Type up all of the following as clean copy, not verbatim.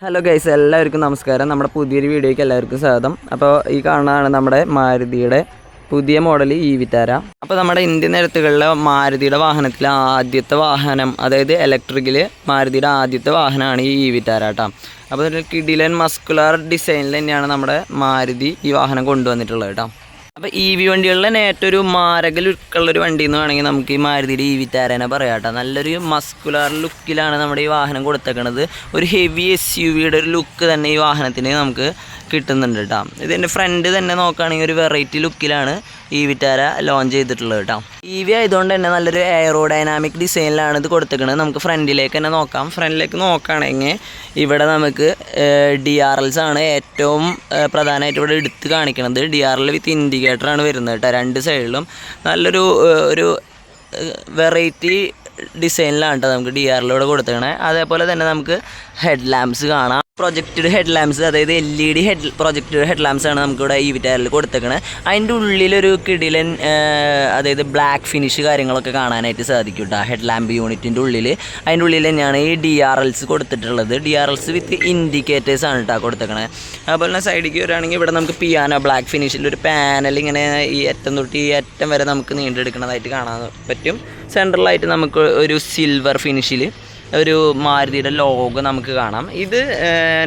Hello guys, എല്ലാവർക്കും നമസ്കാരം. നമ്മുടെ പുതിയൊരു വീഡിയോയ്ക്ക് എല്ലാവർക്കും സ്വാഗതം. അപ്പോൾ ഈ കാണുന്നതാണ് നമ്മുടെ മാരുതിയുടെ പുതിയ മോഡൽ ഈ വിറ്റാര. അപ്പോൾ നമ്മുടെ ഇന്ത്യൻ നിരത്തുകളിലെ മാരുതിയുടെ വാഹനത്തിലെ ആദ്യത്തെ വാഹനം, അതായത് ഇലക്ട്രിക്കിൽ മാരുതിയുടെ ആദ്യത്തെ വാഹനമാണ് ഈ വിറ്റാര കേട്ടോ. അപ്പോൾ ഒരു കിഡിലൻ മസ്കുലാർ ഡിസൈനിൽ തന്നെയാണ് നമ്മുടെ മാരുതി ഈ വാഹനം കൊണ്ടുവന്നിട്ടുള്ളത് കേട്ടോ. അപ്പോൾ വണ്ടികളിൽ തന്നെ ഏറ്റവും ഒരു മാരക ലുക്കുള്ളൊരു വണ്ടി എന്ന് വേണമെങ്കിൽ നമുക്ക് ഈ മാരുതിയുടെ വിറ്റാരനെ പറയാം കേട്ടോ. നല്ലൊരു മസ്കുലാർ ലുക്കിലാണ് നമ്മുടെ ഈ വാഹനം കൊടുത്തേക്കണത്. ഒരു ഹെവി SUVയുടെ ഒരു ലുക്ക് തന്നെ ഈ വാഹനത്തിന് നമുക്ക് കിട്ടുന്നുണ്ട് കേട്ടോ. ഇതിൻ്റെ ഫ്രണ്ട് തന്നെ നോക്കുകയാണെങ്കിൽ ഒരു വെറൈറ്റി ലുക്കിലാണ് ഈ വിറ്റാര ലോഞ്ച് ചെയ്തിട്ടുള്ളത് കേട്ടോ. ആയതുകൊണ്ട് തന്നെ നല്ലൊരു എയറോഡൈനാമിക് ഡിസൈനിലാണ് ഇത് കൊടുത്തേക്കുന്നത്. നമുക്ക് ഫ്രണ്ടിലേക്ക് തന്നെ നോക്കാം. ഫ്രണ്ടിലേക്ക് നോക്കുകയാണെങ്കിൽ ഇവിടെ നമുക്ക് DRLs ആണ് ഏറ്റവും പ്രധാനമായിട്ട് ഇവിടെ എടുത്ത് കാണിക്കുന്നത്. DRL വിത്ത് ഇൻഡിക്കേറ്ററാണ് വരുന്നത് കേട്ടോ. രണ്ട് സൈഡിലും നല്ലൊരു വെറൈറ്റി ഡിസൈനിലാണ് കേട്ടോ നമുക്ക് DRL കൊടുത്തേക്കണേ. അതേപോലെ തന്നെ നമുക്ക് ഹെഡ് ലാമ്പ്സ് കാണാം. പ്രൊജക്റ്റഡ് ഹെഡ് ലാമ്പ്സ്, അതായത് LED പ്രൊജക്റ്റഡ് ഹെഡ് ലാമ്പ്സ് ആണ് നമുക്കിവിടെ ഈ വിറ്റാരിൽ കൊടുത്തേക്കണത്. അതിൻ്റെ ഉള്ളിലൊരു കിടിലൻ അതായത് ബ്ലാക്ക് ഫിനിഷ് കാര്യങ്ങളൊക്കെ കാണാനായിട്ട് സാധിക്കും കേട്ടോ. ഹെഡ് ലാമ്പ് യൂണിറ്റിൻ്റെ ഉള്ളിൽ അതിൻ്റെ ഉള്ളിൽ തന്നെയാണ് ഈ DRLs കൊടുത്തിട്ടുള്ളത്. DRLs വിത്ത് ഇൻഡിക്കേറ്റേഴ്സ് ആണ് കേട്ടോ കൊടുത്തേക്കണത്. അതുപോലെ തന്നെ സൈഡിലേക്ക് വരികയാണെങ്കിൽ ഇവിടെ നമുക്ക് പിയാനോ ബ്ലാക്ക് ഫിനിഷിലൊരു പാനൽ ഇങ്ങനെ ഈ അറ്റം തൊട്ട് ഈ അറ്റം വരെ നമുക്ക് നീണ്ടെടുക്കുന്നതായിട്ട് കാണാൻ പറ്റും. സെൻട്രലായിട്ട് നമുക്ക് ഒരു സിൽവർ ഫിനിഷിൽ ഒരു മാരുതിയുടെ ലോഗോ നമുക്ക് കാണാം. ഇത്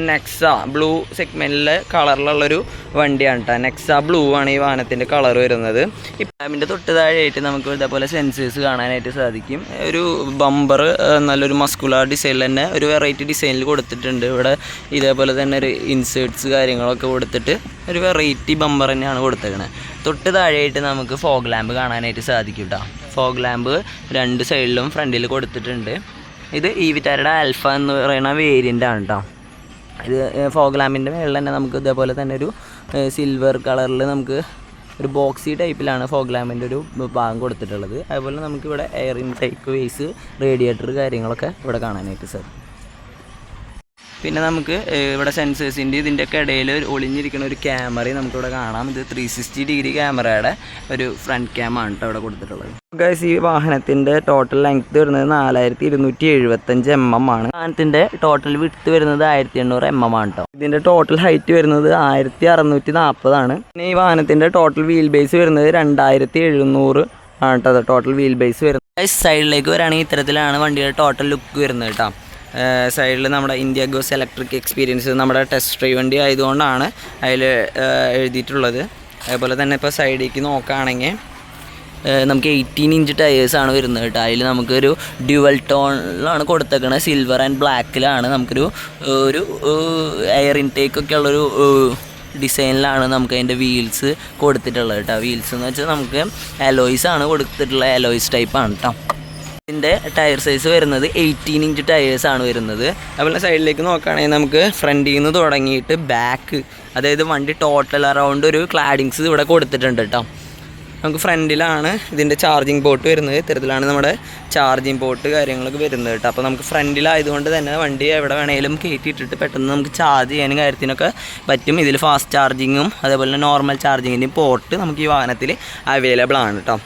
നെക്സ ബ്ലൂ സെഗ്മെൻറ്റിലെ കളറിലുള്ളൊരു വണ്ടിയാണ് കേട്ടോ. നെക്സ ബ്ലൂ ആണ് ഈ വാഹനത്തിൻ്റെ കളർ വരുന്നത്. ഈ പാമ്പിൻ്റെ തൊട്ട് താഴെയായിട്ട് നമുക്ക് ഇതേപോലെ സെൻസേഴ്സ് കാണാനായിട്ട് സാധിക്കും. ഒരു ബമ്പർ നല്ലൊരു മസ്കുലാർ ഡിസൈനിൽ തന്നെ ഒരു വെറൈറ്റി ഡിസൈനിൽ കൊടുത്തിട്ടുണ്ട്. ഇവിടെ ഇതേപോലെ തന്നെ ഒരു ഇൻസേർട്സ് കാര്യങ്ങളൊക്കെ കൊടുത്തിട്ട് ഒരു വെറൈറ്റി ബമ്പർ തന്നെയാണ് കൊടുത്തേക്കണത്. തൊട്ട് താഴെയായിട്ട് നമുക്ക് ഫോഗ് ലാമ്പ് കാണാനായിട്ട് സാധിക്കും കേട്ടോ. ഫോഗ് ലാമ്പ് രണ്ട് സൈഡിലും ഫ്രണ്ടിൽ കൊടുത്തിട്ടുണ്ട്. ഇത് ഈ വിറ്റാരയുടെ ആൽഫ എന്ന് പറയുന്ന വേരിയൻ്റ് ആണ് കേട്ടോ. ഇത് ഫോഗ് ലാമ്പിൻ്റെ മേളിൽ തന്നെ നമുക്ക് ഇതേപോലെ തന്നെ ഒരു സിൽവർ കളറിൽ നമുക്ക് ഒരു ബോക്സി ടൈപ്പിലാണ് ഫോഗ് ലാമ്പിൻ്റെ ഒരു ഭാഗം കൊടുത്തിട്ടുള്ളത്. അതുപോലെ നമുക്കിവിടെ എയർ ഇൻടേക്ക് വേസ്, റേഡിയേറ്റർ കാര്യങ്ങളൊക്കെ ഇവിടെ കാണാനായിട്ട് സാധിക്കും. പിന്നെ നമുക്ക് ഇവിടെ സെൻസേഴ്സിൻ്റെ ഇതിൻ്റെയൊക്കെ ഇടയിൽ ഒളിഞ്ഞിരിക്കുന്ന ഒരു ക്യാമറയും നമുക്കിവിടെ കാണാം. ഇത് 360 ഡിഗ്രി ക്യാമറയുടെ ഒരു ഫ്രണ്ട് ക്യാമാണ് കേട്ടോ ഇവിടെ കൊടുത്തിട്ടുള്ളത്. ഗൈസ്, ഈ വാഹനത്തിൻ്റെ ടോട്ടൽ ലെങ്ത് വരുന്നത് 4275 mm ആണ്. വാഹനത്തിൻ്റെ ടോട്ടൽ വിഡ്ത്ത് വരുന്നത് 1800 mm ആണ് കേട്ടോ. ഇതിൻ്റെ ടോട്ടൽ ഹൈറ്റ് വരുന്നത് 1640 ആണ്. പിന്നെ ഈ വാഹനത്തിൻ്റെ ടോട്ടൽ വീൽ ബേസ് വരുന്നത് 2700 ആണ് കേട്ടോ. ടോട്ടൽ വീൽ ബേസ് വരുന്നത്. സൈഡിലേക്ക് വരികയാണെങ്കിൽ ഇത്തരത്തിലാണ് വണ്ടിയുടെ ടോട്ടൽ ലുക്ക് വരുന്നത് കേട്ടോ. സൈഡിൽ നമ്മുടെ ഇന്ത്യ ഗോസ് ഇലക്ട്രിക് എക്സ്പീരിയൻസ് നമ്മുടെ ടെസ്റ്റ് ഡ്രൈവ് വണ്ടി ആയതുകൊണ്ടാണ് അതിൽ എഴുതിയിട്ടുള്ളത്. അതുപോലെ തന്നെ ഇപ്പോൾ സൈഡിലേക്ക് നോക്കുകയാണെങ്കിൽ നമുക്ക് 18 ഇഞ്ച് ടയേഴ്സാണ് വരുന്നത് കേട്ടോ. അതിൽ നമുക്കൊരു ഡ്യുവൽ ടോണിലാണ് കൊടുത്തേക്കുന്നത്. സിൽവർ ആൻഡ് ബ്ലാക്കിലാണ് നമുക്കൊരു എയർ ഇൻടേക്കൊക്കെ ഉള്ളൊരു ഡിസൈനിലാണ് നമുക്ക് അതിൻ്റെ വീൽസ് കൊടുത്തിട്ടുള്ളത് കേട്ടോ. വീൽസ് എന്ന് വെച്ചാൽ നമുക്ക് അലോയ്സ് ആണ് കൊടുത്തിട്ടുള്ളത്. അലോയ്സ് ടൈപ്പാണ് കേട്ടോ. ഇതിൻ്റെ ടയർ സൈസ് വരുന്നത് 18 ഇഞ്ച് ടയേഴ്സാണ് വരുന്നത്. അതുപോലെ സൈഡിലേക്ക് നോക്കുകയാണെങ്കിൽ നമുക്ക് ഫ്രണ്ടിൽ നിന്ന് തുടങ്ങിയിട്ട് ബാക്ക്, അതായത് വണ്ടി ടോട്ടൽ അറൗണ്ട് ഒരു ക്ലാഡിങ്സ് ഇവിടെ കൊടുത്തിട്ടുണ്ട് കേട്ടോ. നമുക്ക് ഫ്രണ്ടിലാണ് ഇതിൻ്റെ ചാർജിങ് പോർട്ട് വരുന്നത്. ഇത്തരത്തിലാണ് നമ്മുടെ ചാർജിങ് പോർട്ട് കാര്യങ്ങളൊക്കെ വരുന്നത് കേട്ടോ. അപ്പോൾ നമുക്ക് ഫ്രണ്ടിലായതുകൊണ്ട് തന്നെ വണ്ടി എവിടെ വേണമെങ്കിലും കയറ്റിയിട്ടിട്ട് പെട്ടെന്ന് നമുക്ക് ചാർജ് ചെയ്യാനും കാര്യത്തിനൊക്കെ പറ്റും. ഇതിൽ ഫാസ്റ്റ് ചാർജിങ്ങും അതേപോലെ തന്നെ നോർമൽ ചാർജിങ്ങിൻ്റെയും പോർട്ട് നമുക്ക് ഈ വാഹനത്തിൽ അവൈലബിൾ ആണ് കേട്ടോ.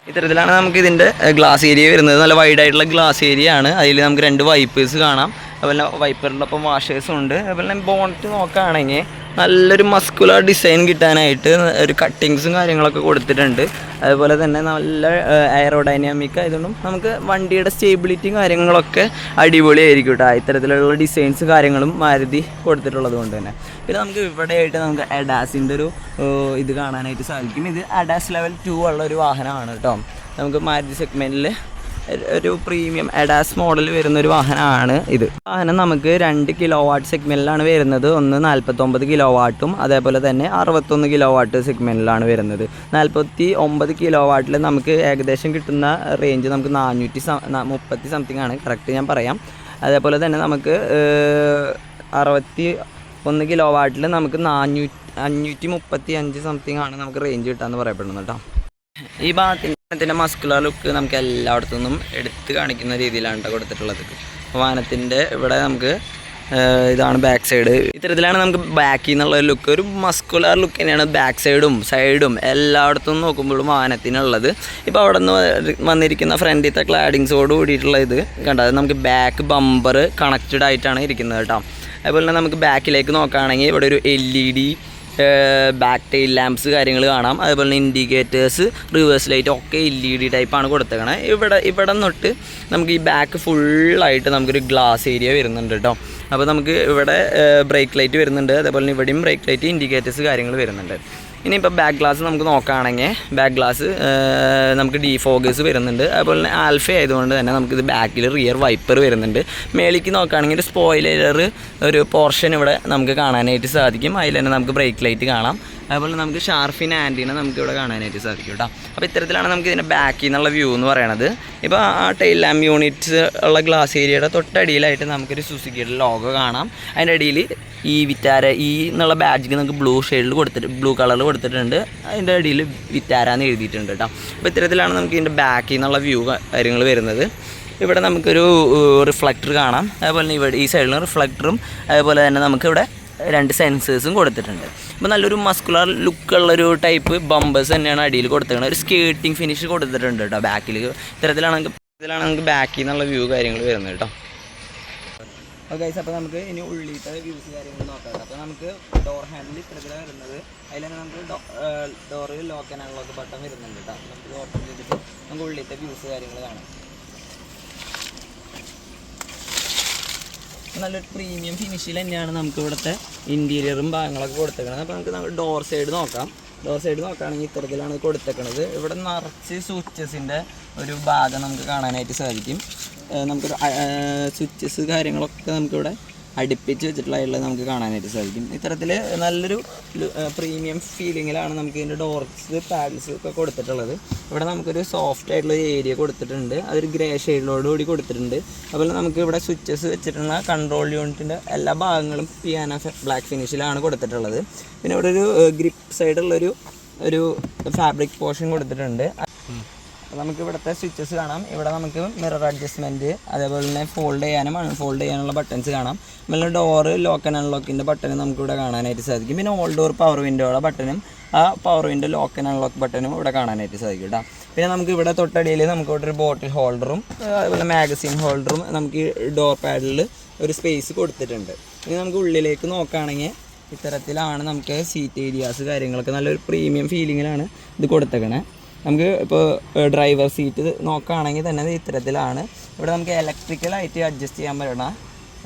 ഇത്തരത്തിലാണ് നമുക്ക് ഇതിൻ്റെ ഗ്ലാസ് ഏരിയ വരുന്നത്. നല്ല വൈഡായിട്ടുള്ള ഗ്ലാസ് ഏരിയ ആണ്. അതിൽ നമുക്ക് 2 വൈപ്പേഴ്സ് കാണാം. അതുപോലെ വൈപ്പറിൻ്റെ ഒപ്പം വാഷേഴ്സും ഉണ്ട്. അതുപോലെ ബോണറ്റ് നോക്കുകയാണെങ്കിൽ നല്ലൊരു മസ്കുലർ ഡിസൈൻ കിട്ടാനായിട്ട് ഒരു കട്ടിങ്സും കാര്യങ്ങളൊക്കെ കൊടുത്തിട്ടുണ്ട്. അതുപോലെ തന്നെ നല്ല എയറോഡൈനാമിക് ആയതുകൊണ്ടും നമുക്ക് വണ്ടിയുടെ സ്റ്റേബിലിറ്റിയും കാര്യങ്ങളൊക്കെ അടിപൊളിയായിരിക്കും കേട്ടോ. ഇത്തരത്തിലുള്ള ഡിസൈൻസ് കാര്യങ്ങളും മാരുതി കൊടുത്തിട്ടുള്ളത് കൊണ്ട് തന്നെ. പിന്നെ നമുക്ക് ഇവിടെയായിട്ട് നമുക്ക് അഡാസിൻ്റെ ഒരു ഇത് കാണാനായിട്ട് സാധിക്കും. ഇത് അഡാസ് ലെവൽ 2 ഉള്ള ഒരു വാഹനമാണ് കേട്ടോ. നമുക്ക് മാരുതി സെഗ്മെൻറ്റിൽ ഒരു പ്രീമിയം അഡാസ് മോഡൽ വരുന്നൊരു വാഹനമാണ് ഇത്. വാഹനം നമുക്ക് 2 കിലോവാട്ട് സെഗ്മെൻറ്റിലാണ് വരുന്നത്. ഒന്ന് 49 കിലോവാട്ടും അതേപോലെ തന്നെ 61 കിലോവാട്ട് സെഗ്മെൻറ്റിലാണ് വരുന്നത്. 49 കിലോവാട്ടിൽ നമുക്ക് ഏകദേശം കിട്ടുന്ന റേഞ്ച് നമുക്ക് 430 സംതിങ് ആണ്, കറക്റ്റ് ഞാൻ പറയാം. അതേപോലെ തന്നെ നമുക്ക് 61 കിലോവാട്ടിൽ നമുക്ക് 535 സംതിങ് ആണ് നമുക്ക് റേഞ്ച് കിട്ടാമെന്ന് പറയപ്പെടുന്നത് കേട്ടോ. ഈ വാഹനത്തിൻ്റെ മസ്കുലർ ലുക്ക് നമുക്ക് എല്ലായിടത്തു നിന്നും എടുത്ത് കാണിക്കുന്ന രീതിയിലാണ് കൊടുത്തിട്ടുള്ളത്. വാഹനത്തിൻ്റെ ഇവിടെ നമുക്ക് ഇതാണ് ബാക്ക് സൈഡ്. ഇത്തരത്തിലാണ് നമുക്ക് ബാക്കിൽ നിന്നുള്ള ലുക്ക്, ഒരു മസ്കുലാർ ലുക്ക് തന്നെയാണ് ബാക്ക് സൈഡും എല്ലായിടത്തും നോക്കുമ്പോഴും വാഹനത്തിനുള്ളത്. ഇപ്പോൾ അവിടെ നിന്ന് വന്നിരിക്കുന്ന ഫ്രണ്ടിലത്തെ ക്ലാഡിങ്സോട് കൂടിയിട്ടുള്ള ഇത് കണ്ടത് നമുക്ക് ബാക്ക് ബമ്പർ കണക്റ്റഡ് ആയിട്ടാണ് ഇരിക്കുന്നത് കേട്ടോ. അതുപോലെ തന്നെ നമുക്ക് ബാക്കിലേക്ക് നോക്കുകയാണെങ്കിൽ ഇവിടെ ഒരു LED ബാക്ക് ടെയിൽ ലാമ്പ്സ് കാര്യങ്ങൾ കാണാം. അതുപോലെ തന്നെ ഇൻഡിക്കേറ്റേഴ്സ്, റിവേഴ്സ് ലൈറ്റ് ഒക്കെ LED ടൈപ്പാണ് കൊടുത്തേക്കണേ. ഇവിടെ തൊട്ട് നമുക്ക് ഈ ബാക്ക് ഫുള്ളായിട്ട് നമുക്കൊരു ഗ്ലാസ് ഏരിയ വരുന്നുണ്ട് കേട്ടോ. അപ്പോൾ നമുക്ക് ഇവിടെ ബ്രേക്ക് ലൈറ്റ് വരുന്നുണ്ട്, അതേപോലെ തന്നെ ഇവിടെയും ബ്രേക്ക് ലൈറ്റ്, ഇൻഡിക്കേറ്റേഴ്സ് കാര്യങ്ങൾ വരുന്നുണ്ട്. ഇനിയിപ്പോൾ ബാക്ക് ഗ്ലാസ് നമുക്ക് നോക്കുകയാണെങ്കിൽ ബാക്ക് ഗ്ലാസ് നമുക്ക് ഡീഫോഗേഴ്സ് വരുന്നുണ്ട്. അതുപോലെ തന്നെ ആൽഫ ആയതുകൊണ്ട് തന്നെ നമുക്കിത് ബാക്കിൽ റിയർ വൈപ്പർ വരുന്നുണ്ട്. മേലേക്ക് നോക്കുകയാണെങ്കിൽ ഒരു സ്പോയിലർ ഒരു പോർഷൻ ഇവിടെ നമുക്ക് കാണാനായിട്ട് സാധിക്കും. അതിൽ തന്നെ നമുക്ക് ബ്രേക്ക് ലൈറ്റ് കാണാം. അതുപോലെ നമുക്ക് ഷാർഫിൻ ആൻറ്റീന നമുക്കിവിടെ കാണാനായിട്ട് സാധിക്കും കേട്ടോ. അപ്പോൾ ഇത്തരത്തിലാണ് നമുക്ക് ഇതിൻ്റെ ബാക്കിൽ നിന്നുള്ള വ്യൂ എന്ന് പറയണത്. ഇപ്പോൾ ആ ടെയിൽ ലാമ്പ് യൂണിറ്റ്സ് ഉള്ള ഗ്ലാസ് ഏരിയയുടെ തൊട്ടടിയിലായിട്ട് നമുക്കൊരു സുസുക്കിയുടെ ലോഗോ കാണാം. അതിൻ്റെ അടിയിൽ ഈ വിറ്റാര എന്നുള്ള ബാഡ്ജിക്ക് നമുക്ക് ബ്ലൂ കളറിൽ കൊടുത്തിട്ടുണ്ട്. അതിൻ്റെ അടിയിൽ വിറ്റാര എന്ന് എഴുതിയിട്ടുണ്ട് കേട്ടോ. അപ്പോൾ ഇത്തരത്തിലാണ് നമുക്ക് ഇതിൻ്റെ ബാക്കിൽ നിന്നുള്ള വ്യൂ കാര്യങ്ങൾ വരുന്നത്. ഇവിടെ നമുക്കൊരു റിഫ്ലക്ടർ കാണാം. അതുപോലെ തന്നെ ഇവിടെ ഈ സൈഡിൽ റിഫ്ലക്ടറും അതുപോലെ തന്നെ നമുക്കിവിടെ 2 സെൻസേഴ്സും കൊടുത്തിട്ടുണ്ട്. അപ്പോൾ നല്ലൊരു മസ്കുലർ ലുക്കുള്ളൊരു ടൈപ്പ് ബമ്പേഴ്സ് തന്നെയാണ് അടിയിൽ കൊടുത്തിരിക്കുന്നത്. ഒരു സ്കേട്ടിങ് ഫിനിഷ് കൊടുത്തിട്ടുണ്ട് കേട്ടോ ബാക്കിൽ. ഇത്തരത്തിലാണ് നമുക്ക് ബാക്കിൽ നിന്നുള്ള വ്യൂ കാര്യങ്ങൾ വരുന്നത് കേട്ടോ. ഓക്കെ, അപ്പോൾ നമുക്ക് ഇനി ഉള്ളിലത്തെ വ്യൂസ് കാര്യങ്ങൾ നോക്കാം. അപ്പോൾ നമുക്ക് ഡോർ ഹാൻഡിൽ ഇത്തരത്തിലാണ് വരുന്നത്. അതിൽ തന്നെ നമുക്ക് ഡോറിൽ ലോക്ക് ആൻഡ് അൺലോക്ക് ബട്ടൺ വരുന്നുണ്ട് കേട്ടോ. നമുക്ക് ഓപ്പൺ ചെയ്തിട്ട് നമുക്ക് ഉള്ളിലത്തെ വ്യൂസ് കാര്യങ്ങൾ കാണാം. നല്ലൊരു പ്രീമിയം ഫിനിഷിൽ തന്നെയാണ് നമുക്ക് ഇവിടുത്തെ ഇൻറ്റീരിയറും ഭാഗങ്ങളൊക്കെ കൊടുത്തേക്കുന്നത്. അപ്പോൾ നമുക്ക് ഡോർ സൈഡ് നോക്കാം. ഡോർ സൈഡ് നോക്കുകയാണെങ്കിൽ ഇത്തരത്തിലാണ് കൊടുത്തേക്കുന്നത്. ഇവിടെ നിറച്ച് സ്വിച്ചസിൻ്റെ ഒരു ഭാഗം നമുക്ക് കാണാനായിട്ട് സാധിക്കും. നമുക്കൊരു സ്വിച്ചസ് കാര്യങ്ങളൊക്കെ നമുക്കിവിടെ അടുപ്പിച്ച് വെച്ചിട്ടുള്ളത് നമുക്ക് കാണാനായിട്ട് സാധിക്കും. ഇത്തരത്തിൽ നല്ലൊരു പ്രീമിയം ഫീലിങ്ങിലാണ് നമുക്ക് ഇതിൻ്റെ ഡോർസ് പാഡൽസ് ഒക്കെ കൊടുത്തിട്ടുള്ളത്. ഇവിടെ നമുക്കൊരു സോഫ്റ്റ് ആയിട്ടുള്ള ഏരിയ കൊടുത്തിട്ടുണ്ട്. അതൊരു ഗ്രേ ഷെയ്ഡിലോടുകൂടി കൊടുത്തിട്ടുണ്ട്. അതുപോലെ നമുക്ക് ഇവിടെ സ്വിച്ചസ് വെച്ചിട്ടുള്ള കൺട്രോൾ യൂണിറ്റിൻ്റെ എല്ലാ ഭാഗങ്ങളും പിയാനോ ബ്ലാക്ക് ഫിനിഷിലാണ് കൊടുത്തിട്ടുള്ളത്. പിന്നെ ഇവിടെ ഒരു ഗ്രിപ്പ് സൈഡുള്ളൊരു ഫാബ്രിക് പോർഷൻ കൊടുത്തിട്ടുണ്ട്. നമുക്ക് ഇവിടുത്തെ സ്വിച്ചസ് കാണാം. ഇവിടെ നമുക്ക് മിറർ അഡ്ജസ്റ്റ്മെൻറ്റ്, അതേപോലെ തന്നെ ഫോൾഡ് ചെയ്യാനും അൺഫോൾഡ് ചെയ്യാനുള്ള ബട്ടൺസ് കാണാം. അതുപോലെ ഡോറ് ലോക്ക് ആൻഡ് അൺലോക്കിൻ്റെ ബട്ടനും നമുക്കിവിടെ കാണാനായിട്ട് സാധിക്കും. പിന്നെ ഓൾ ഡോർ പവർ വിൻഡോയുടെ ബട്ടനും ആ power window lock and unlock ബട്ടനും ഇവിടെ കാണാനായിട്ട് സാധിക്കും കേട്ടോ. പിന്നെ നമുക്ക് ഇവിടെ തൊട്ടടിയിൽ നമുക്ക് ഇവിടെ ഒരു ബോട്ടിൽ ഹോൾഡറും അതുപോലെ മാഗസിൻ ഹോൾഡറും നമുക്ക് ഈ ഡോർ പാഡിൽ ഒരു സ്പേസ് കൊടുത്തിട്ടുണ്ട്. ഇനി നമുക്ക് ഉള്ളിലേക്ക് നോക്കുകയാണെങ്കിൽ ഇത്തരത്തിലാണ് നമുക്ക് സീറ്റ് ഏരിയാസ് കാര്യങ്ങളൊക്കെ നല്ലൊരു പ്രീമിയം ഫീലിങ്ങിലാണ് ഇത് കൊടുത്തേക്കണേ. നമുക്ക് ഇപ്പോൾ ഡ്രൈവർ സീറ്റ് നോക്കുകയാണെങ്കിൽ തന്നെ ഇത്തരത്തിലാണ്. ഇവിടെ നമുക്ക് ഇലക്ട്രിക്കലായിട്ട് അഡ്ജസ്റ്റ് ചെയ്യാൻ പറ്റുന്ന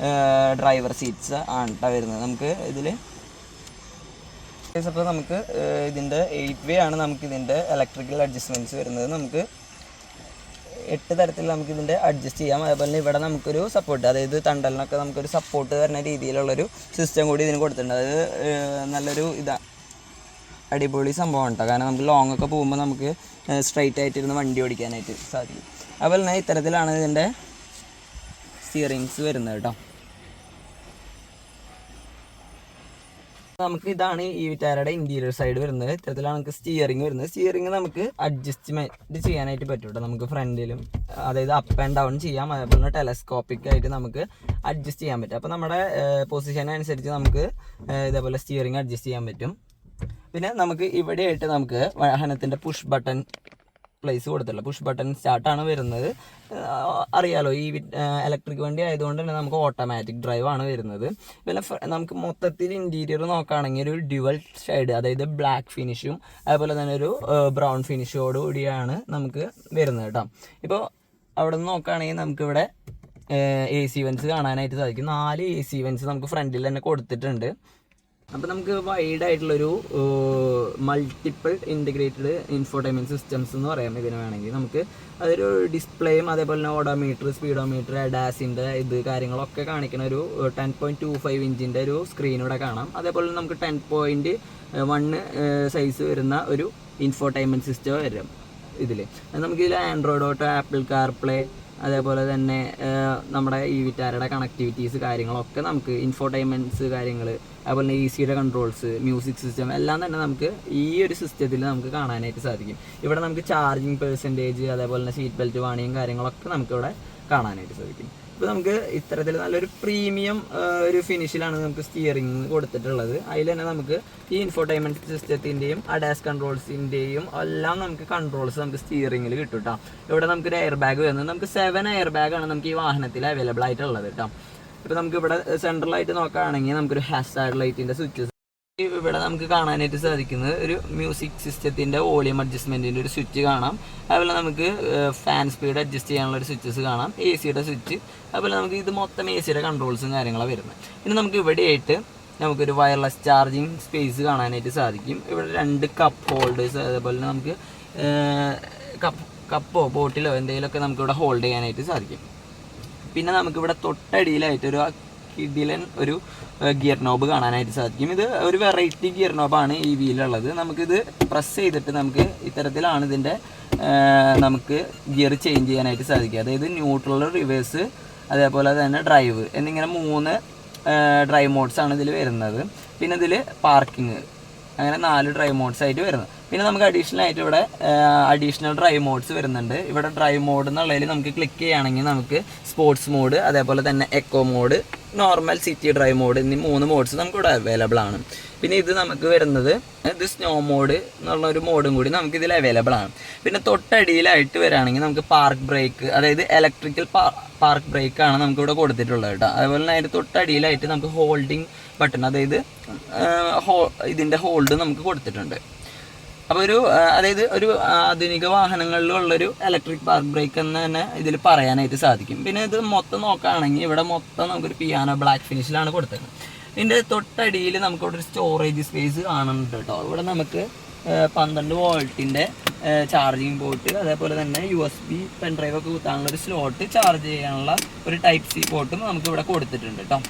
ഡ്രൈവർ സീറ്റ്സ് ആണ് കേട്ടോ വരുന്നത്. നമുക്ക് ഇതിൽ അപ്പോൾ നമുക്ക് ഇതിൻ്റെ 8 വേ ആണ് നമുക്കിതിൻ്റെ ഇലക്ട്രിക്കൽ അഡ്ജസ്റ്റ്മെൻറ്റ്സ് വരുന്നത്. നമുക്ക് 8 തരത്തിൽ നമുക്കിതിൻ്റെ അഡ്ജസ്റ്റ് ചെയ്യാം. അതുപോലെ തന്നെ ഇവിടെ നമുക്കൊരു സപ്പോർട്ട്, അതായത് തണ്ടലിനൊക്കെ നമുക്കൊരു സപ്പോർട്ട് വരുന്ന രീതിയിലുള്ളൊരു സിസ്റ്റം കൂടി ഇതിന് കൊടുത്തിട്ടുണ്ട്. അതായത് നല്ലൊരു അടിപൊളി സംഭവമാണ് കേട്ടോ. കാരണം നമുക്ക് ലോങ് ഒക്കെ പോകുമ്പോൾ നമുക്ക് സ്ട്രൈറ്റ് ആയിട്ടിരുന്ന് വണ്ടി ഓടിക്കാനായിട്ട് സാധിക്കും. അതുപോലെ തന്നെ ഇത്തരത്തിലാണ് ഇതിൻ്റെ സ്റ്റിയറിങ്സ് വരുന്നത് കേട്ടോ. നമുക്ക് ഇതാണ് ഈ വിറ്റാരയുടെ ഇൻറ്റീരിയർ സൈഡ് വരുന്നത്. ഇത്തരത്തിലാണ് നമുക്ക് സ്റ്റിയറിംഗ് വരുന്നത്. സ്റ്റിയറിംഗ് നമുക്ക് അഡ്ജസ്റ്റ്മെൻറ്റ് ചെയ്യാനായിട്ട് പറ്റും കേട്ടോ. നമുക്ക് ഫ്രണ്ടിലും അതായത് അപ്പ് ആൻഡ് ഡൗൺ ചെയ്യാം. അതേപോലെ തന്നെ ടെലസ്കോപ്പിക് ആയിട്ട് നമുക്ക് അഡ്ജസ്റ്റ് ചെയ്യാൻ പറ്റും. അപ്പോൾ നമ്മുടെ പൊസിഷനനുസരിച്ച് നമുക്ക് ഇതേപോലെ സ്റ്റിയറിംഗ് അഡ്ജസ്റ്റ് ചെയ്യാൻ പറ്റും. പിന്നെ നമുക്ക് ഇവിടെയായിട്ട് നമുക്ക് വാഹനത്തിൻ്റെ പുഷ് ബട്ടൺ പ്ലേസ് കൊടുത്തിട്ടുള്ള പുഷ് ബട്ടൺ സ്റ്റാർട്ടാണ് വരുന്നത്. അറിയാലോ, ഈ ഇലക്ട്രിക് വണ്ടി ആയതുകൊണ്ട് തന്നെ നമുക്ക് ഓട്ടോമാറ്റിക് ഡ്രൈവ് ആണ് വരുന്നത്. പിന്നെ നമുക്ക് മൊത്തത്തിൽ ഇൻറ്റീരിയർ നോക്കുകയാണെങ്കിൽ ഒരു ഡ്യുവൽ ഷെയ്ഡ്, അതായത് ബ്ലാക്ക് ഫിനിഷും അതുപോലെ തന്നെ ഒരു ബ്രൗൺ ഫിനിഷോട് കൂടിയാണ് നമുക്ക് വരുന്നത് കേട്ടോ. ഇപ്പോൾ അവിടെ നിന്ന് നോക്കുകയാണെങ്കിൽ നമുക്കിവിടെ AC വെൻസ് കാണാനായിട്ട് സാധിക്കും. 4 AC വെൻസ് നമുക്ക് ഫ്രണ്ടിൽ തന്നെ കൊടുത്തിട്ടുണ്ട്. അപ്പോൾ നമുക്ക് വൈഡായിട്ടുള്ളൊരു മൾട്ടിപ്പിൾ ഇൻറ്റഗ്രേറ്റഡ് ഇൻഫോർടൈൻമെൻറ്റ് സിസ്റ്റംസ് എന്ന് പറയാം ഇതിന് വേണമെങ്കിൽ. നമുക്ക് അതൊരു ഡിസ്പ്ലേയും അതേപോലെ തന്നെ ഓഡോമീറ്റർ, സ്പീഡോമീറ്റർ, അഡാസിൻ്റെ കാര്യങ്ങളൊക്കെ കാണിക്കുന്ന ഒരു 10.25 ഇഞ്ചിൻ്റെ ഒരു സ്ക്രീൻ ഇവിടെ കാണാം. അതേപോലെ നമുക്ക് 10.1 സൈസ് വരുന്ന ഒരു ഇൻഫോർടൈൻമെൻറ്റ് സിസ്റ്റം വരും ഇതിൽ. നമുക്കിതിൽ ആൻഡ്രോയിഡ് ഓട്ടോ, ആപ്പിൾ കാർപ്ലേ, അതേപോലെ തന്നെ നമ്മുടെ ഈ വിറ്റാരയുടെ കണക്ടിവിറ്റീസ് കാര്യങ്ങളൊക്കെ നമുക്ക് ഇൻഫോർടൈൻമെൻറ്റ്സ് കാര്യങ്ങൾ, അതുപോലെ തന്നെ ECയുടെ കൺട്രോൾസ്, മ്യൂസിക് സിസ്റ്റം എല്ലാം തന്നെ നമുക്ക് ഈ ഒരു സിസ്റ്റത്തിൽ നമുക്ക് കാണാനായിട്ട് സാധിക്കും. ഇവിടെ നമുക്ക് ചാർജിങ് പെർസെൻറ്റേജ്, അതേപോലെ തന്നെ സീറ്റ് ബെൽറ്റ് വാണിയും കാര്യങ്ങളൊക്കെ നമുക്കിവിടെ കാണാനായിട്ട് സാധിക്കും. ഇപ്പോൾ നമുക്ക് ഇത്തരത്തിൽ നല്ലൊരു പ്രീമിയം ഒരു ഫിനിഷിലാണ് നമുക്ക് സ്റ്റിയറിംഗ് കൊടുത്തിട്ടുള്ളത്. അതിൽ തന്നെ നമുക്ക് ഈ ഇൻഫോർടൈൻമെൻറ്റ് സിസ്റ്റത്തിൻ്റെയും അഡാസ് കൺട്രോൾസിൻ്റെയും എല്ലാം നമുക്ക് കൺട്രോൾസ് നമുക്ക് സ്റ്റിയറിംഗിൽ കിട്ടും കേട്ടോ. ഇവിടെ നമുക്കൊരു എയർ ബാഗ് വരുന്നത്, നമുക്ക് 7 എയർ ബാഗാണ് നമുക്ക് ഈ വാഹനത്തിൽ അവൈലബിൾ ആയിട്ടുള്ളത് കേട്ടോ. ഇപ്പോൾ നമുക്ക് ഇവിടെ സെൻട്രലായിട്ട് നോക്കുകയാണെങ്കിൽ നമുക്കൊരു ഹാസാർഡ് ലൈറ്റിൻ്റെ സ്വിച്ചസ് ഇവിടെ നമുക്ക് കാണാനായിട്ട് സാധിക്കുന്നത് ഒരു മ്യൂസിക് സിസ്റ്റത്തിൻ്റെ വോളിയം അഡ്ജസ്റ്റ്മെൻറ്റിൻ്റെ ഒരു സ്വിച്ച് കാണാം. അതുപോലെ നമുക്ക് ഫാൻ സ്പീഡ് അഡ്ജസ്റ്റ് ചെയ്യാനുള്ള ഒരു സ്വിച്ചസ് കാണാം, എ സിയുടെ സ്വിച്ച്. അതുപോലെ നമുക്ക് ഇത് മൊത്തം എ സിയുടെ കൺട്രോൾസും കാര്യങ്ങളാണ് വരുന്നത്. പിന്നെ നമുക്ക് ഇവിടെയായിട്ട് നമുക്കൊരു വയർലെസ് ചാർജിങ് സ്പേസ് കാണാനായിട്ട് സാധിക്കും. ഇവിടെ 2 കപ്പ് ഹോൾഡേഴ്സ്, അതേപോലെ തന്നെ നമുക്ക് കപ്പോ ബോട്ടിലോ എന്തെങ്കിലുമൊക്കെ നമുക്കിവിടെ ഹോൾഡ് ചെയ്യാനായിട്ട് സാധിക്കും. പിന്നെ നമുക്കിവിടെ തൊട്ടടിയിലായിട്ടൊരു കിഡിലൻ ഒരു ഗിയർ നോബ് കാണാനായിട്ട് സാധിക്കും. ഇത് ഒരു വെറൈറ്റി ഗിയർ നോബാണ് ഈ വീലുള്ളത്. നമുക്കിത് പ്രസ് ചെയ്തിട്ട് നമുക്ക് ഇത്തരത്തിലാണ് ഇതിൻ്റെ നമുക്ക് ഗിയർ ചേഞ്ച് ചെയ്യാനായിട്ട് സാധിക്കുക. അതായത് ന്യൂട്രൽ, റിവേഴ്സ്, അതേപോലെ തന്നെ ഡ്രൈവ് എന്നിങ്ങനെ 3 ഡ്രൈവ് മോഡ്സാണ് ഇതിൽ വരുന്നത്. പിന്നെ ഇതിൽ പാർക്കിങ്, അങ്ങനെ 4 ഡ്രൈവ് മോഡ്സ് ആയിട്ട് വരുന്നത്. പിന്നെ നമുക്ക് അഡീഷണൽ ആയിട്ട് ഇവിടെ അഡീഷണൽ ഡ്രൈവ് മോഡ്സ് വരുന്നുണ്ട്. ഇവിടെ ഡ്രൈവ് മോഡ് എന്നുള്ളതിൽ നമുക്ക് ക്ലിക്ക് ചെയ്യുകയാണെങ്കിൽ നമുക്ക് സ്പോർട്സ് മോഡ്, അതേപോലെ തന്നെ eco mode, normal, city drive mode എന്നീ 3 മോഡ്സ് നമുക്കിവിടെ അവൈലബിൾ ആണ്. പിന്നെ ഇത് നമുക്ക് വരുന്നത് ഇത് സ്നോ മോഡ് എന്നുള്ളൊരു മോഡും കൂടി നമുക്കിതിൽ അവൈലബിൾ ആണ്. പിന്നെ തൊട്ടടിയിലായിട്ട് വരികയാണെങ്കിൽ നമുക്ക് പാർക്ക് ബ്രേക്ക്, അതായത് ഇലക്ട്രിക്കൽ പാർക്ക് ബ്രേക്കാണ് നമുക്കിവിടെ കൊടുത്തിട്ടുള്ളത് കേട്ടോ. അതുപോലെ തന്നെ അതിൻ്റെ തൊട്ടടിയിലായിട്ട് നമുക്ക് ഹോൾഡിംഗ് ബട്ടൺ, അതായത് ഇതിൻ്റെ ഹോൾഡ് നമുക്ക് കൊടുത്തിട്ടുണ്ട്. അപ്പോൾ അതായത് ഒരു ആധുനിക വാഹനങ്ങളിലുള്ളൊരു ഇലക്ട്രിക് പാർക്ക് ബ്രേക്ക് എന്ന് തന്നെ ഇതിൽ പറയാനായിട്ട് സാധിക്കും. പിന്നെ ഇത് മൊത്തം നോക്കുകയാണെങ്കിൽ ഇവിടെ മൊത്തം നമുക്കൊരു പിയാനോ ബ്ലാക്ക് ഫിനിഷിലാണ് കൊടുത്തത്. ഇതിൻ്റെ തൊട്ടടിയിൽ നമുക്കിവിടെ ഒരു സ്റ്റോറേജ് സ്പേസ് കാണുന്നുണ്ട് കേട്ടോ. ഇവിടെ നമുക്ക് 12 വോൾട്ടിൻ്റെ ചാർജിങ് പോർട്ട്, അതേപോലെ തന്നെ USB പെൻഡ്രൈവ് ഒക്കെ കുത്താനുള്ള ഒരു സ്ലോട്ട്, ചാർജ് ചെയ്യാനുള്ള ഒരു ടൈപ്പ് സി പോർട്ടും നമുക്ക് ഇവിടെ കൊടുത്തിട്ടുണ്ട് കേട്ടോ.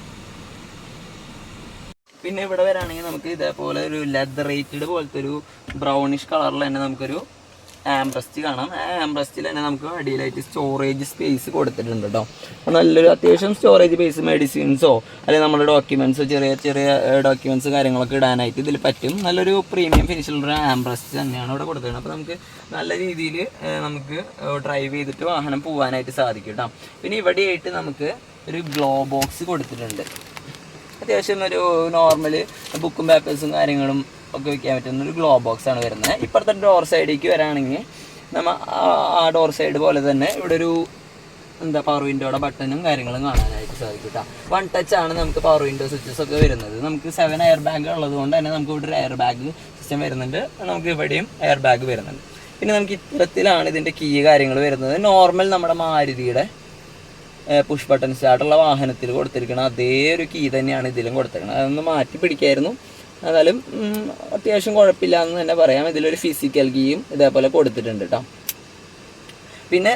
പിന്നെ ഇവിടെ വരാണെങ്കിൽ നമുക്ക് ഇതേപോലെ ഒരു ലെതറേറ്റഡ് പോലത്തെ ഒരു ബ്രൗണിഷ് കളറിൽ തന്നെ നമുക്കൊരു ആംബ്രസ്റ്റ് കാണാം. ആ ആംബ്രസ്റ്റിൽ തന്നെ നമുക്ക് അടിയിലായിട്ട് സ്റ്റോറേജ് സ്പേസ് കൊടുത്തിട്ടുണ്ട് കേട്ടോ. നല്ലൊരു അത്യാവശ്യം സ്റ്റോറേജ് സ്പേസ്, മെഡിസിൻസോ അല്ലെങ്കിൽ നമ്മുടെ ഡോക്യുമെൻറ്റ്സോ, ചെറിയ ചെറിയ ഡോക്യുമെൻറ്റ്സ് കാര്യങ്ങളൊക്കെ ഇടാനായിട്ട് ഇതിൽ പറ്റും. നല്ലൊരു പ്രീമിയം ഫിനിഷിലുള്ള ആംബ്രസ്റ്റ് തന്നെയാണ് ഇവിടെ കൊടുത്തിട്ടുണ്ട്. അപ്പോൾ നമുക്ക് നല്ല രീതിയിൽ നമുക്ക് ഡ്രൈവ് ചെയ്തിട്ട് വാഹനം പോകാനായിട്ട് സാധിക്കും കേട്ടോ. പിന്നെ ഇവിടെയായിട്ട് നമുക്ക് ഒരു ഗ്ലോ ബോക്സ് കൊടുത്തിട്ടുണ്ട്. അത്യാവശ്യം ഒരു നോർമൽ ബുക്കും പേപ്പേഴ്സും കാര്യങ്ങളും ഒക്കെ വയ്ക്കാൻ പറ്റുന്ന ഒരു ഗ്ലോ ബോക്സ് ആണ് വരുന്നത്. ഇപ്പുറത്തെ ഡോർ സൈഡിലേക്ക് വരാണെങ്കിൽ നമ്മൾ ആ ഡോർ സൈഡ് പോലെ തന്നെ ഇവിടെ ഒരു പവർ വിൻഡോയുടെ ബട്ടണും കാര്യങ്ങളും കാണാനായിട്ട് സാധിക്കും കേട്ടോ. 1 ടച്ച് ആണ് നമുക്ക് പവർ വിൻഡോ സ്വിച്ചസ് ഒക്കെ വരുന്നത്. നമുക്ക് 7 എയർ ബാഗ് ഉള്ളത് കൊണ്ട് തന്നെ നമുക്ക് ഇവിടെ ഒരു എയർ ബാഗ് സിസ്റ്റം വരുന്നുണ്ട്. നമുക്ക് ഇവിടെയും എയർ ബാഗ് വരുന്നുണ്ട്. പിന്നെ നമുക്ക് ഇത്തരത്തിലാണ് ഇതിൻ്റെ കീ കാര്യങ്ങൾ വരുന്നത്. നോർമൽ നമ്മുടെ മാരുതിയുടെ പുഷ് ബട്ടൺ സ്റ്റാർട്ടുള്ള വാഹനത്തിൽ കൊടുത്തിരിക്കണം അതേ ഒരു കീ തന്നെയാണ് ഇതിലും കൊടുത്തിരിക്കുന്നത്. അതൊന്ന് മാറ്റി പിടിക്കായിരുന്നു, എന്നാലും അത്യാവശ്യം കുഴപ്പമില്ല എന്ന് തന്നെ പറയാം. ഇതിലൊരു ഫിസിക്കൽ കീയും ഇതേപോലെ കൊടുത്തിട്ടുണ്ട് കേട്ടോ. പിന്നെ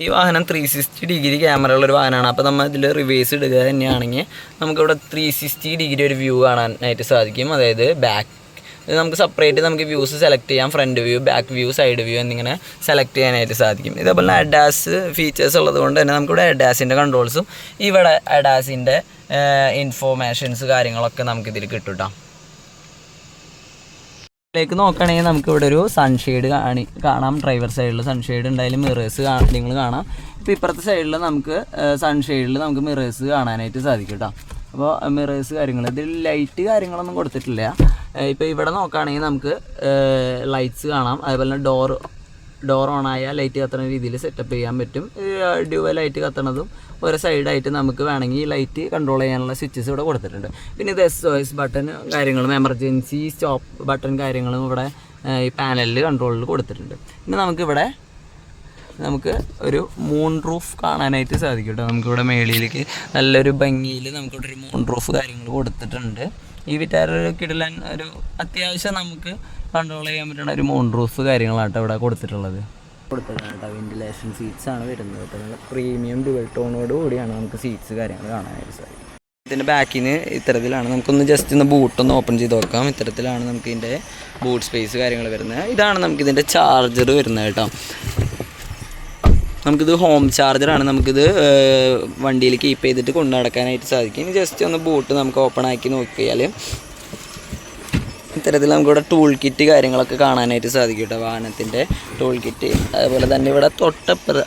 ഈ വാഹനം 360 ഡിഗ്രി ക്യാമറ ഉള്ളൊരു വാഹനമാണ്. അപ്പോൾ നമ്മൾ ഇതിൽ റിവേഴ്സ് ഇടുക തന്നെയാണെങ്കിൽ നമുക്കിവിടെ 360 ഡിഗ്രി ഒരു വ്യൂ കാണാനായിട്ട് സാധിക്കും. അതായത് ബാക്ക് നമുക്ക് സെപ്പറേറ്റ് നമുക്ക് വ്യൂസ് സെലക്ട് ചെയ്യാം. Front view, back view, side view എന്നിങ്ങനെ സെലക്ട് ചെയ്യാനായിട്ട് സാധിക്കും. ഇതേപോലെ അഡാസ് ഫീച്ചേഴ്സ് ഉള്ളത് കൊണ്ട് തന്നെ നമുക്കിവിടെ അഡാസിൻ്റെ കൺട്രോൾസും ഇവിടെ അഡാസിൻ്റെ ഇൻഫോർമേഷൻസ് കാര്യങ്ങളൊക്കെ നമുക്കിതിൽ കിട്ടും കേട്ടോ. ഇതിലേക്ക് നോക്കുകയാണെങ്കിൽ നമുക്കിവിടെ ഒരു സൺഷെയ്ഡ് കാണാം. ഡ്രൈവർ സൈഡിൽ സൺഷെയ്ഡ് ഉണ്ടായാലും മിറേഴ്സ് നിങ്ങൾ കാണാം. ഇപ്പോൾ ഇപ്പുറത്തെ സൈഡിൽ നമുക്ക് സൺഷെയ്ഡിൽ നമുക്ക് മിറേഴ്സ് കാണാനായിട്ട് സാധിക്കും കേട്ടോ. അപ്പോൾ മിറേഴ്സ് കാര്യങ്ങൾ ഇതിൽ ലൈറ്റ് കാര്യങ്ങളൊന്നും കൊടുത്തിട്ടില്ല. ഇപ്പോൾ ഇവിടെ നോക്കുകയാണെങ്കിൽ നമുക്ക് ലൈറ്റ്സ് കാണാം. അതുപോലെ തന്നെ ഡോർ ഓണായ ലൈറ്റ് കത്തുന്ന രീതിയിൽ സെറ്റപ്പ് ചെയ്യാൻ പറ്റും. ഡ്യുവൽ ലൈറ്റ് കത്തണതും ഒരു സൈഡായിട്ട് നമുക്ക് വേണമെങ്കിൽ ഈ ലൈറ്റ് കൺട്രോൾ ചെയ്യാനുള്ള സ്വിച്ചസ് ഇവിടെ കൊടുത്തിട്ടുണ്ട്. പിന്നെ ഇത് SOS ബട്ടൺ കാര്യങ്ങളും എമർജൻസി സ്റ്റോപ്പ് ബട്ടൺ കാര്യങ്ങളും ഇവിടെ ഈ പാനലിൽ കൺട്രോളിൽ കൊടുത്തിട്ടുണ്ട്. പിന്നെ നമുക്ക് ഒരു മൂൺ റൂഫ് കാണാനായിട്ട് സാധിക്കും കേട്ടോ. നമുക്കിവിടെ മേളിലേക്ക് നല്ലൊരു ഭംഗിയിൽ നമുക്കിവിടെ ഒരു മൂൺ റൂഫ് കാര്യങ്ങൾ കൊടുത്തിട്ടുണ്ട്. ഈ വിറ്റാർ കിടലാൻ ഒരു അത്യാവശ്യം നമുക്ക് കൺട്രോൾ ചെയ്യാൻ പറ്റുന്ന ഒരു മൂൺ റൂഫ് കാര്യങ്ങളാണ് ഇവിടെ കൊടുത്തിട്ടുള്ളത്. വെന്റിലേഷൻ സീറ്റ്സ് ആണ് വരുന്നത് കേട്ടോ. നല്ല പ്രീമിയം ഡുവൽ ടോണോട് കൂടിയാണ് നമുക്ക് സീറ്റ്സ് കാര്യങ്ങൾ കാണാനായിട്ട് സാധിക്കും. ഇതിൻ്റെ ബാക്കിൽ നിന്ന് ഇത്തരത്തിലാണ്. നമുക്കൊന്ന് ജസ്റ്റ് ഒന്ന് ബൂട്ടൊന്ന് ഓപ്പൺ ചെയ്ത് നോക്കാം. ഇത്തരത്തിലാണ് നമുക്ക് ഇതിൻ്റെ ബൂട്ട് സ്പേസ് കാര്യങ്ങൾ വരുന്നത്. ഇതാണ് നമുക്കിതിൻ്റെ ചാർജർ വരുന്നത് കേട്ടോ. നമുക്കിത് ഹോം ചാർജറാണ്. നമുക്കിത് വണ്ടിയിൽ കീപ്പ് ചെയ്തിട്ട് കൊണ്ടു നടക്കാനായിട്ട് സാധിക്കും. ഇനി ജസ്റ്റ് ഒന്ന് ബൂട്ട് നമുക്ക് ഓപ്പൺ ആക്കി നോക്കിയാൽ ഇത്തരത്തിൽ നമുക്കിവിടെ ടൂൾ കിറ്റ് കാര്യങ്ങളൊക്കെ കാണാനായിട്ട് സാധിക്കും കേട്ടോ, വാഹനത്തിൻ്റെ ടൂൾ കിറ്റ്. അതുപോലെ തന്നെ ഇവിടെ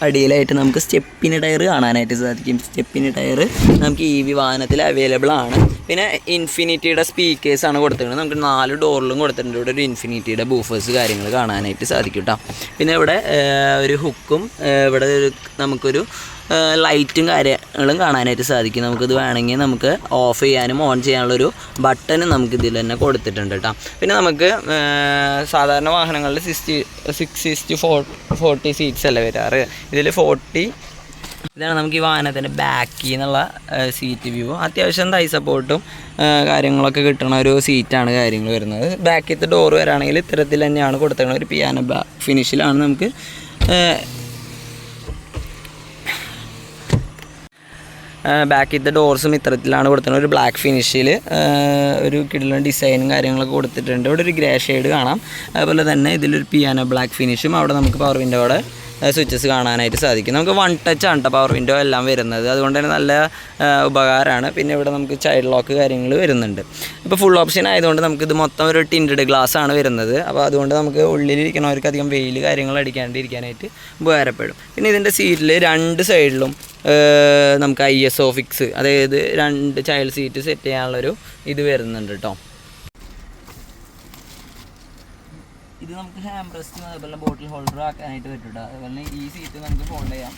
അടിയിലായിട്ട് നമുക്ക് സ്റ്റെപ്പിന് ടയർ കാണാനായിട്ട് സാധിക്കും. സ്റ്റെപ്പിന് ടയർ നമുക്ക് EV വാഹനത്തിൽ അവൈലബിൾ ആണ്. പിന്നെ ഇൻഫിനിറ്റിയുടെ സ്പീക്കേഴ്സാണ് കൊടുത്തിട്ടുണ്ട്. നമുക്ക് 4 ഡോറിലും കൊടുത്തിട്ടുണ്ട്. ഇവിടെ ഒരു ഇൻഫിനിറ്റിയുടെ ബൂഫേഴ്സ് കാര്യങ്ങൾ കാണാനായിട്ട് സാധിക്കും കേട്ടോ. പിന്നെ ഇവിടെ ഒരു ഹുക്കും ഇവിടെ നമുക്കൊരു ലൈറ്റും കാര്യങ്ങളും കാണാനായിട്ട് സാധിക്കും. നമുക്കിത് വേണമെങ്കിൽ നമുക്ക് ഓഫ് ചെയ്യാനും ഓൺ ചെയ്യാനുള്ളൊരു ബട്ടൺ നമുക്ക് ഇതിൽ തന്നെ കൊടുത്തിട്ടുണ്ട് കേട്ടോ. പിന്നെ നമുക്ക് സാധാരണ വാഹനങ്ങളിൽ 60:40 സീറ്റ്സ് അല്ലേ വരാറ്, ഇതിൽ 40. ഇതാണ് നമുക്ക് ഈ വാഹനത്തിൻ്റെ ബാക്കിൽ നിന്നുള്ള സീറ്റ് വ്യൂ. അത്യാവശ്യം തൈ സപ്പോർട്ടും കാര്യങ്ങളൊക്കെ കിട്ടുന്ന ഒരു സീറ്റാണ് കാര്യങ്ങൾ വരുന്നത്. ബാക്കിലത്തെ ഡോറ് വരാണെങ്കിൽ ഇത്തരത്തിൽ തന്നെയാണ് കൊടുത്തേക്കുന്നത്. ഒരു പിയാനോ ഫിനിഷിലാണ് നമുക്ക് ബാക്കിലത്തെ ഡോർസും ഇത്തരത്തിലാണ് കൊടുത്തിട്ടുണ്ട്. ഒരു ബ്ലാക്ക് ഫിനിഷിൽ ഒരു കിടിലൻ ഡിസൈനും കാര്യങ്ങളൊക്കെ കൊടുത്തിട്ടുണ്ട്. ഇവിടെ ഒരു ഗ്രേ ഷെയ്ഡ് കാണാം. അതുപോലെ തന്നെ ഇതിലൊരു പിയാനോ ബ്ലാക്ക് ഫിനിഷും. അവിടെ നമുക്ക് പവർ വിൻഡോയുടെ സ്വിച്ചസ് കാണാനായിട്ട് സാധിക്കും. നമുക്ക് 1 ടച്ച് ആണ് പവർ വിൻഡോ എല്ലാം വരുന്നത്, അതുകൊണ്ട് തന്നെ നല്ല ഉപകാരമാണ്. പിന്നെ ഇവിടെ നമുക്ക് ചൈൽഡ് ലോക്ക് കാര്യങ്ങൾ വരുന്നുണ്ട്. ഇപ്പോൾ ഫുൾ ഓപ്ഷൻ ആയതുകൊണ്ട് നമുക്കിത് മൊത്തം ഒരു ടിൻറ്റഡ് ഗ്ലാസ് ആണ് വരുന്നത്. അപ്പോൾ അതുകൊണ്ട് നമുക്ക് ഉള്ളിലിരിക്കുന്നവർക്ക് അധികം വെയിൽ കാര്യങ്ങൾ അടിക്കാണ്ടിരിക്കാനായിട്ട് ഉപകാരപ്പെടും. പിന്നെ ഇതിൻ്റെ സീറ്റിൽ 2 സൈഡിലും നമുക്ക് ISO ഫിക്സ്, അതായത് 2 ചൈൽഡ് സീറ്റ് സെറ്റ് ചെയ്യാനുള്ളൊരു ഇത് വരുന്നുണ്ട് കേട്ടോ. ഇത് നമുക്ക് ഹാൻഡ് റെസ്റ്റും അതുപോലെ ബോട്ടിൽ ഹോൾഡർ ആക്കാനായിട്ട് പറ്റും. അതുപോലെ ഈ സീറ്റ് നമുക്ക് ഫോൾഡ് ചെയ്യാം.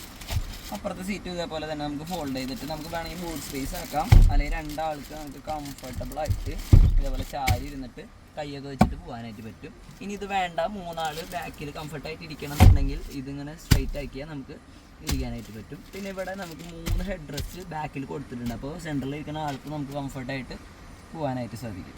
അപ്പുറത്തെ സീറ്റ് ഇതേപോലെ തന്നെ നമുക്ക് ഫോൾഡ് ചെയ്തിട്ട് നമുക്ക് വേണമെങ്കിൽ ബൂട്ട് സ്പേസ് ആക്കാം. അല്ലെങ്കിൽ 2 ആൾക്ക് നമുക്ക് കംഫർട്ടബിൾ ആയിട്ട് ഇതേപോലെ ചാരി ഇരുന്നിട്ട് കൈയൊക്കെ വെച്ചിട്ട് പോകാനായിട്ട് പറ്റും. ഇനി ഇത് വേണ്ട, 3 ആൾ ബാക്കിൽ കംഫർട്ടായിട്ട് ഇരിക്കണം എന്നുണ്ടെങ്കിൽ ഇതിങ്ങനെ സ്ട്രൈറ്റ് ആക്കിയാൽ നമുക്ക് ഇരിക്കാനായിട്ട് പറ്റും. പിന്നെ ഇവിടെ നമുക്ക് 3 ഹെഡ് റെസ്റ്റ് ബാക്കിൽ കൊടുത്തിട്ടുണ്ട്. അപ്പോൾ സെൻറ്ററിൽ ഇരിക്കുന്ന ആൾക്ക് നമുക്ക് കംഫർട്ടായിട്ട് പോകാനായിട്ട് സാധിക്കും.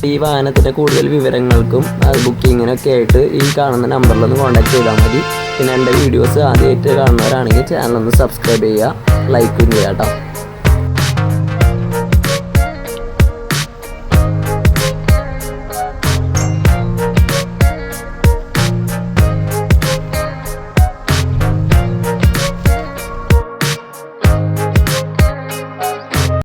ഈ വാഹനത്തിൻ്റെ കൂടുതൽ വിവരങ്ങൾക്കും ബുക്കിങ്ങിനൊക്കെ ആയിട്ട് ഈ കാണുന്ന നമ്പറിലൊന്ന് കോൺടാക്ട് ചെയ്താൽ മതി. പിന്നെ എൻ്റെ വീഡിയോസ് ആദ്യമായിട്ട് കാണുന്നവരാണെങ്കിൽ ചാനലൊന്ന് സബ്സ്ക്രൈബ് ചെയ്യുക, ലൈക്കും ചെയ്യാം കേട്ടോ.